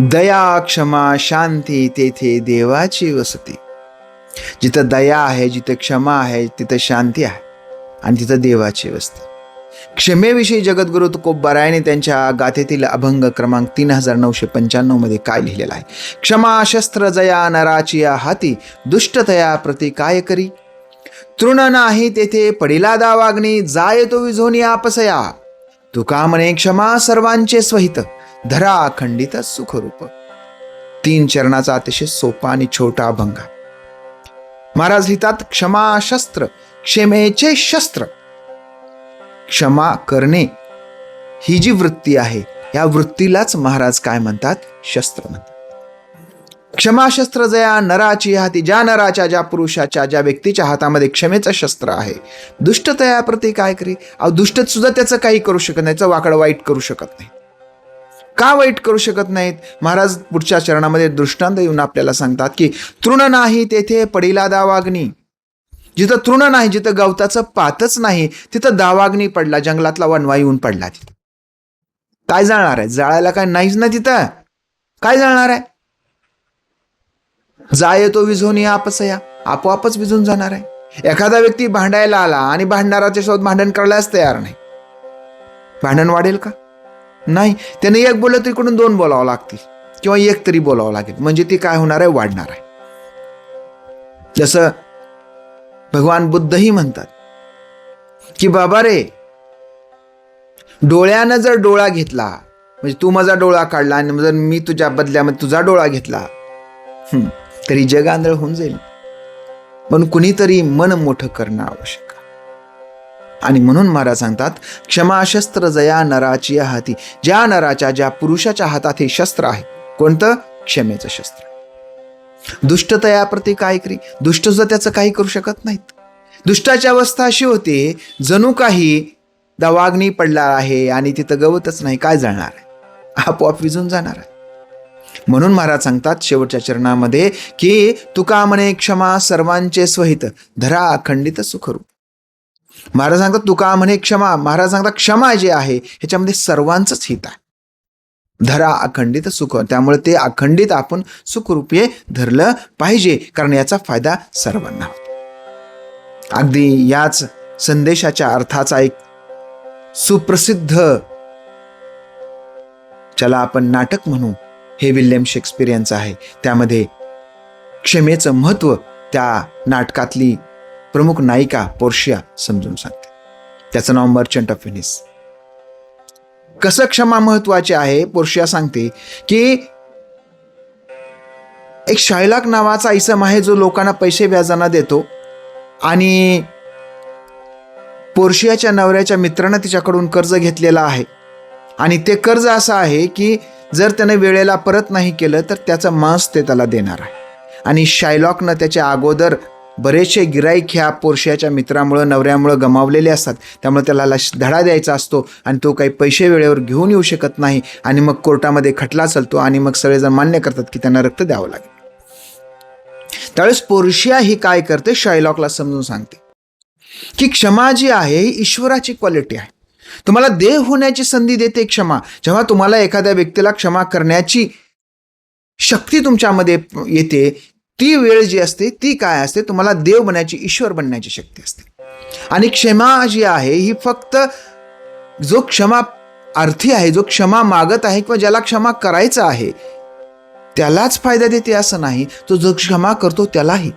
दया क्षमा शांती तेथे देवाची वसती. जिथं दया आहे, जिथं क्षमा आहे, तिथं शांती आहे आणि तिथं देवाची वस्ती. क्षमेविषयी जगद्गुरु तुकोबारायाने त्यांच्या गाथेतील अभंग क्रमांक 3995 मध्ये काय लिहिलेलं आहे? क्षमा शस्त्र जया नराची हाती, दुष्टतया प्रति काय करी. तृण नाही तेथे पडिला दावाग्नी, जाय तो विझोनी आपसया. तुका म्हणे क्षमा सर्वांचे स्वहित, धरा अखंडित सुखरूप. 3 चरणाचा अतिशय सोपा आणि छोटा अभंग. महाराज लिहितात, क्षमा शस्त्र, क्षमेचे शस्त्र. क्षमा करणे ही जी वृत्ती आहे, या वृत्तीलाच महाराज काय म्हणतात? शस्त्र म्हणतात. क्षमा शस्त्र जया नराची हाती, ज्या नराच्या, ज्या पुरुषाच्या, ज्या व्यक्तीच्या हातामध्ये क्षमेचं शस्त्र आहे, दुष्टतया प्रति काय करी. दुष्ट सुद्धा त्याचं काही करू शकत नाही, त्याचं वाकड वाईट करू शकत नाही. का वाईट करू शकत नाहीत? महाराज पुढच्या चरणामध्ये दृष्टांत येऊन आपल्याला सांगतात की तृण नाही तेथे पडिला दावाग्नी. जिथं तृण नाही, जिथं गवताचं पातच नाही, तिथं दावाग्नी पडला, जंगलातला वनवा येऊन पडला. तिथं काय जाळणार आहे? जाळायला काय नाहीच ना तिथं. काय जाळणार आहे? जाय तो विझोनी आपसया, आपोआपच विझून जाणार आहे. एखादा व्यक्ती भांडायला आला आणि भांडणाराच्या सोबत भांडण करायलाच तयार नाही, भांडण वाढेल का? नाही. त्याने एक बोललं तर इकडून 2 बोलावं लागतील किंवा एक तरी बोलावं लागेल, म्हणजे ती काय होणार आहे? वाढणार आहे. जसं भगवान बुद्धही म्हणतात की बाबा रे, डोळ्यानं जर डोळा घेतला, म्हणजे तू माझा डोळा काढला आणि जर मी तुझ्या बदल्यामध्ये तुझा डोळा घेतला, तरी जग आंधळ होऊन जाईल. पण कुणीतरी मन मोठं करणं आवश्यक. आणि म्हणून महाराज सांगतात, क्षमा शस्त्र जया नराची हाती, ज्या नराच्या, ज्या पुरुषाच्या हातात हे शस्त्र आहे. कोणतं? क्षमेचं शस्त्र. दुष्टतया प्रति काय करी. दुष्ट सुद्धा त्याचं काही करू शकत नाहीत. दुष्टाची अवस्था अशी होते, जणू काही दावाग्नी पडला आहे आणि तिथं गवतच नाही. काय जळणार आहे? आपोआप विझून जाणार आहे. म्हणून महाराज सांगतात शेवटच्या चरणामध्ये की तुका म्हणे क्षमा सर्वांचे स्वहित, धरा अखंडित सुखरूप. महाराज सांगतात तुका म्हणे क्षमा, महाराज सांगतात क्षमा जे आहे ह्याच्यामध्ये सर्वांचंच हित आहे. धरा अखंडित सुख, त्यामुळे ते अखंडित आपण सुखरूपे धरलं पाहिजे, कारण याचा फायदा सर्वांना होतो. अगदी याच संदेशाच्या अर्थाचा एक सुप्रसिद्ध, ज्याला आपण नाटक म्हणू, हे विल्यम शेक्सपियर यांचं आहे. त्यामध्ये क्षमेचं महत्व त्या नाटकातली प्रमुख नायिका पोर्शिया समजून सांगते. त्याचं नाव मर्चंट ऑफ व्हेनिस. कसं क्षमा महत्वाची आहे पोर्शिया सांगते की एक शायलॉक नावाचा इसम आहे जो लोकांना पैसे व्याजाना देतो, आणि पोर्शियाच्या नवऱ्याच्या मित्रानं तिच्याकडून कर्ज घेतलेलं आहे, आणि ते कर्ज असं आहे की जर त्याने वेळेला परत नाही केलं तर त्याचं मांस ते त्याला देणार आहे. आणि शायलॉकनं त्याच्या अगोदर बरेचसे गिराईक ह्या पोर्शियाच्या मित्रामुळं, नवऱ्यामुळं गमावलेले असतात. त्यामुळे त्याला धडा द्यायचा असतो आणि तो काही पैसे वेळेवर घेऊन येऊ शकत नाही, आणि मग कोर्टामध्ये खटला चालतो आणि मग सगळेजण मान्य करतात की त्यांना रक्त द्यावं लागेल. त्यावेळेस पोर्शिया ही काय करते, शायलॉकला समजून सांगते की क्षमा जी आहे ही ईश्वराची क्वालिटी आहे. तुम्हाला देव होण्याची संधी देते क्षमा. जेव्हा तुम्हाला एखाद्या व्यक्तीला क्षमा करण्याची शक्ती तुमच्यामध्ये येते, ती वेळ जी असते ती काय असते? तुम्हाला देव बनायची, ईश्वर बनण्याची शक्ती असते. आणि क्षमा जी आहे ही फक्त जो क्षमा अर्थी आहे, जो क्षमा मागत आहे किंवा ज्याला क्षमा करायचं आहे त्यालाच फायदा देते असं नाही, तो जो क्षमा करतो त्यालाही.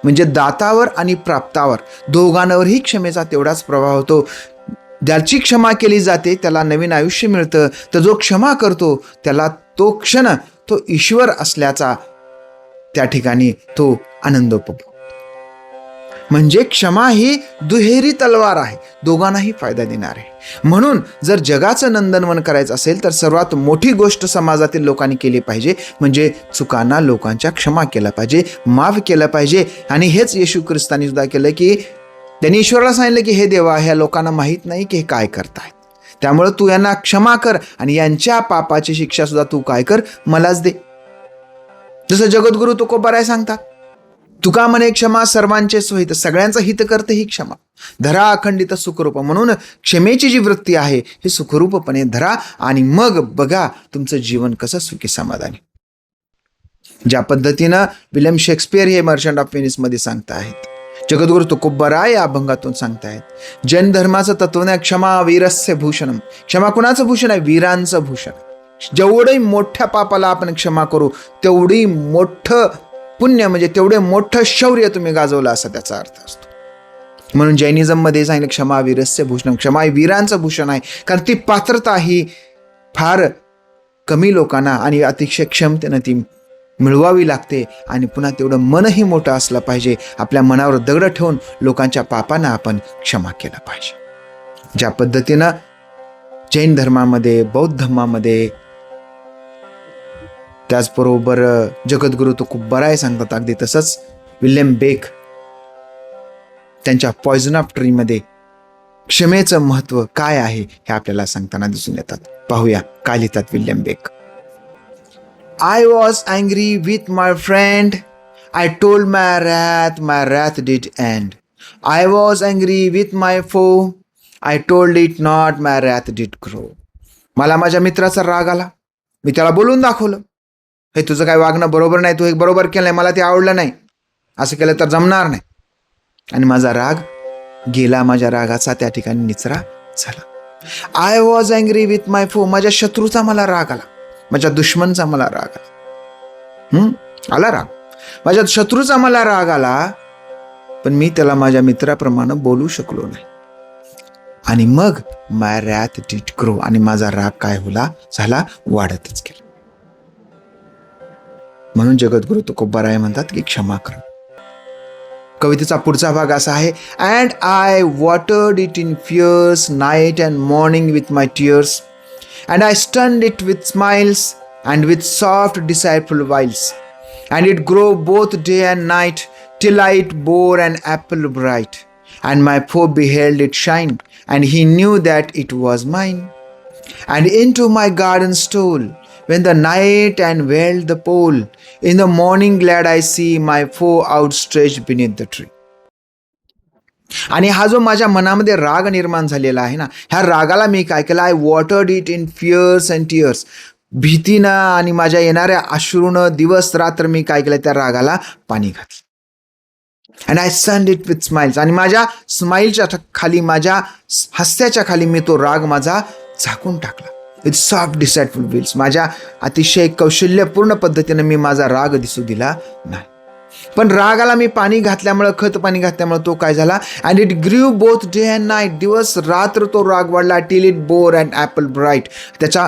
म्हणजे दातावर आणि प्राप्तावर दोघांवरही क्षमेचा तेवढाच प्रभाव होतो. ज्याची क्षमा केली जाते त्याला नवीन आयुष्य मिळतं, तर जो क्षमा करतो त्याला तो क्षण तो ईश्वर असल्याचा त्या ठिकाणी तो आनंद उपभोगतो. म्हणजे क्षमा ही दुहेरी तलवार आहे, दोघांनाही फायदा देणार आहे. म्हणून जर जगाचं नंदनवन करायचं असेल तर सर्वात मोठी गोष्ट समाजातील लोकांनी केली पाहिजे, म्हणजे चुकांना लोकांच्या क्षमा केला पाहिजे, माफ केलं पाहिजे. आणि हेच येशू ख्रिस्तांनी सुद्धा केलं की त्यांनी ईश्वराला सांगितलं की हे देवा, ह्या लोकांना माहीत नाही की हे काय करतायत, त्यामुळे तू यांना क्षमा कर आणि यांच्या पापाची शिक्षा सुद्धा तू काय कर, मलाच दे. जसं जगद्गुरु तुकोबाराय सांगतात तुका म्हणे क्षमा सर्वांचे सोहित, सगळ्यांचं हित करते ही क्षमा. धरा अखंडित सुखरूप. म्हणून क्षमेची जी वृत्ती आहे ही सुखरूपपणे धरा आणि मग बघा तुमचं जीवन कसं सुखी समाधानी. ज्या पद्धतीनं विल्यम शेक्सपियर हे मर्चंट ऑफ व्हेनिसमध्ये सांगता आहेत, जगद्गुरु तुकोबराय या अभंगातून सांगतायत, जैन धर्माचं तत्वज्ञान क्षमा वीरस्य भूषणम. क्षमा कुणाचं भूषण आहे? वीरांचं भूषण. जेवढी मोठ्या पापाला आपण क्षमा करू तेवढी मोठं पुण्य, म्हणजे तेवढे मोठं शौर्य तुम्ही गाजवलं असा त्याचा अर्थ असतो. म्हणून जैनिझम मध्ये सांगितलं क्षमा वीरस्य भूषणम. क्षमा हे वीरांचं भूषण आहे, कारण ती पात्रता ही फार कमी लोकांना आणि अतिशय क्षमतेनं ती मिळवावी लागते. आणि पुन्हा तेवढं मनही मोठं असलं पाहिजे. आपल्या मनावर दगड ठेवून लोकांच्या पापांना आपण क्षमा केलं पाहिजे. ज्या पद्धतीनं जैन धर्मामध्ये, बौद्ध धर्मामध्ये, त्याचबरोबर जगद्गुरु तुकोबराय सांगतात, अगदी तसंच विल्यम बेक त्यांच्या पॉइझन ऑफ ट्रीमध्ये क्षमेचं महत्व काय आहे हे आपल्याला सांगताना दिसून येतात. पाहूया काय लिहितात William Blake. I was angry with my friend. I told my wrath did end. I was angry with my foe. I told it not, my wrath did grow. मला माझ्या मित्राचा राग आला, मी त्याला बोलून दाखवलं, हे तुझं काय वागणं बरोबर नाही, तू हे बरोबर केलं नाही, मला ते आवडलं नाही, असं केलं तर जमणार नाही. आणि माझा राग गेला, माझ्या रागाचा त्या ठिकाणी निचरा झाला. आय वॉज अँग्री विथ माय फो. माझ्या शत्रूचा मला राग आला, माझ्या दुश्मनचा मला राग आला. आला राग, माझ्या शत्रूचा मला राग आला, पण मी त्याला माझ्या मित्राप्रमाणे बोलू शकलो नाही. आणि मग माय रॅथ डिड ग्रो. आणि माझा राग काय झाला, वाढतच गेला. म्हणून जगद्गुरु तुकोबराय म्हणतात की क्षमा करा. कवितेचा पुढचा भाग असा आहे, and I watered it in fears night and morning with my tears, and I stunned it with smiles and with soft deceitful wiles, and it grew both day and night till it bore an apple bright, and my foe beheld it shine, and he knew that it was mine, and into my garden stole when the night and veiled the pole. In the morning glad I see my foe outstretched beneath the tree. आणि हा जो माझ्या मनामध्ये राग निर्माण झालेला आहे ना, ह्या रागाला मी काय केलं, I watered it in fears and tears. भीतीनं आणि माझ्या येणाऱ्या अश्रूनं दिवस रात्र मी काय केलं, त्या रागाला पाणी घातलं. And I sunned it with smiles. आणि माझ्या स्माइलच्या खाली, माझ्या हास्याच्या खाली मी तो राग माझा झाकून टाकला. With soft deceitful wiles. माझ्या अतिशय कौशल्यपूर्ण पद्धतीनं मी माझा राग दिसू दिला नाही. पण रागाला मी पाणी घातल्यामुळं, खत पाणी घातल्यामुळं तो काय झाला, अँड इट ग्रीव बोथ डे अँड नाईट. दिवस रात्र तो राग वाढला. Till it bore and Apple bright. त्याचा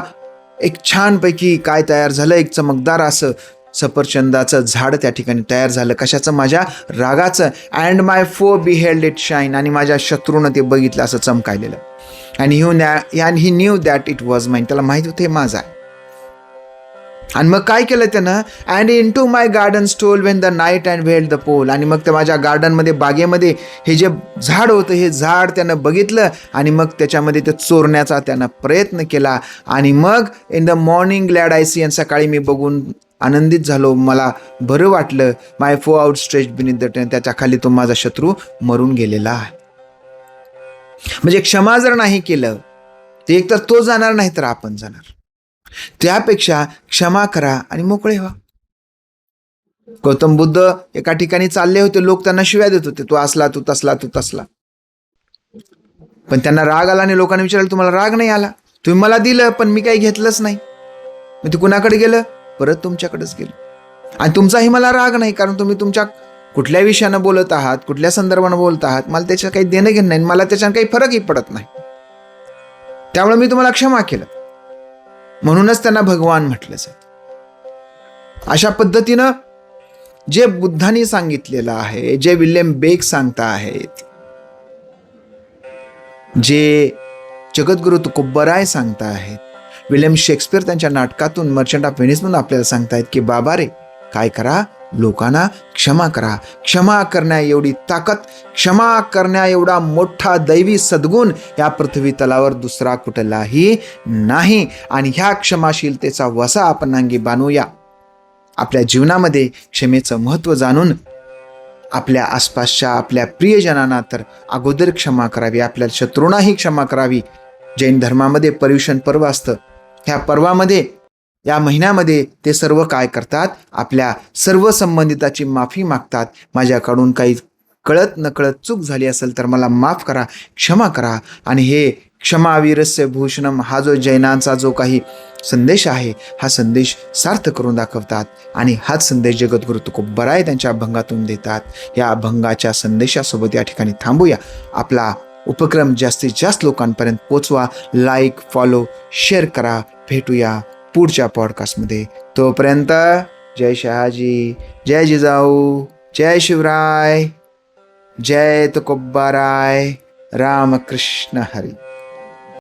एक छानपैकी काय तयार झालं, एक चमकदार असं सफरचंदाचं झाड त्या ठिकाणी तयार झालं. कशाचं? माझ्या रागाचं. अँड माय फो बिहेल्ड इट शाईन. आणि माझ्या शत्रूनं ते बघितलं असं चमकायलेलं. And he knew that it was mine. त्याला माहित होतं हे माझं आहे. आणि मग काय केलं त्यानं, and into my garden stole when the night and veiled the pole. आणि मग ते माझ्या गार्डनमध्ये, बागेमध्ये हे जे झाड होतं, हे झाड त्यानं बघितलं आणि मग त्याच्यामध्ये ते चोरण्याचा त्यानं प्रयत्न केला. आणि मग in the morning glad I see. आणि सकाळी मी बघून आनंदित झालो, मला बरं वाटलं. माय फो out stretch beneath the ten. त्याच्या खाली तो माझा शत्रू मरून गेलेला आहे. म्हणजे क्षमा जर नाही केलं ते एकतर तो जाणार, नाही तर आपण जाणार. त्यापेक्षा क्षमा करा आणि मोकळे व्हा. गौतम बुद्ध एका ठिकाणी चालले होते, लोक त्यांना शिव्या देत होते, तू असला, तू तसला, तू तसला. पण त्यांना राग आला आणि लोकांनी विचारलं, तुम्हाला राग नाही आला? तुम्ही मला दिलं पण मी काही घेतलंच नाही. मग ते कुणाकडे गेलं? परत तुमच्याकडेच गेलं. आणि तुमचाही मला राग नाही, कारण तुम्ही तुमच्या कुठल्या विषयानं बोलत आहात, कुठल्या संदर्भानं बोलत आहात, मला त्याच्यात काही देणं घेणं नाही, मला त्याच्यानं काही फरकही पडत नाही. त्यामुळे मी तुम्हाला क्षमा केलं. म्हणूनच त्यांना भगवान म्हटलं जातं. अशा पद्धतीनं जे बुद्धांनी सांगितलेलं आहे, जे विल्यम बेक सांगता आहेत, जे जगद्गुरु तुकोबराय सांगता आहेत, विल्यम शेक्सपियर त्यांच्या नाटकातून, मर्चंट ऑफ व्हेनिसमधून आपल्याला सांगतायत की बाबा रे, काय करा, लोकांना क्षमा करा. क्षमा करण्या एवढी ताकद, क्षमा करण्या एवढा मोठा दैवी सद्गुण या पृथ्वी तलावर दुसरा कुठलाही नाही. आणि ह्या क्षमाशीलतेचा वसा आपण अंगी बांधूया. आपल्या जीवनामध्ये क्षमेचं महत्त्व जाणून आपल्या आसपासच्या आपल्या प्रियजनांना तर अगोदर क्षमा करावी, आपल्या शत्रूंनाही क्षमा करावी. जैन धर्मामध्ये पर्युषण पर्व असतं. ह्या पर्वामध्ये, या महिन्यामध्ये ते सर्व काय करतात, आपल्या सर्व संबंधिताची माफी मागतात. माझ्याकडून काही कळत नकळत चूक झाली असेल तर मला माफ करा, क्षमा करा. आणि हे क्षमावीरस्य भूषणम हा जो जैनांचा जो काही संदेश आहे, हा संदेश सार्थ करून दाखवतात. आणि हाच संदेश जगद्गुरु तुकोबराय त्यांच्या अभंगातून देतात. या अभंगाच्या संदेशासोबत या ठिकाणी थांबूया. आपला उपक्रम जास्तीत जास्त लोकांपर्यंत पोचवा. लाईक, फॉलो, शेअर करा. भेटूया पुढच्या पॉडकास्टमध्ये. तोपर्यंत जय शहाजी, जय जिजाऊ, जय शिवराय, जय तुकोबाराय, रामकृष्ण हरी.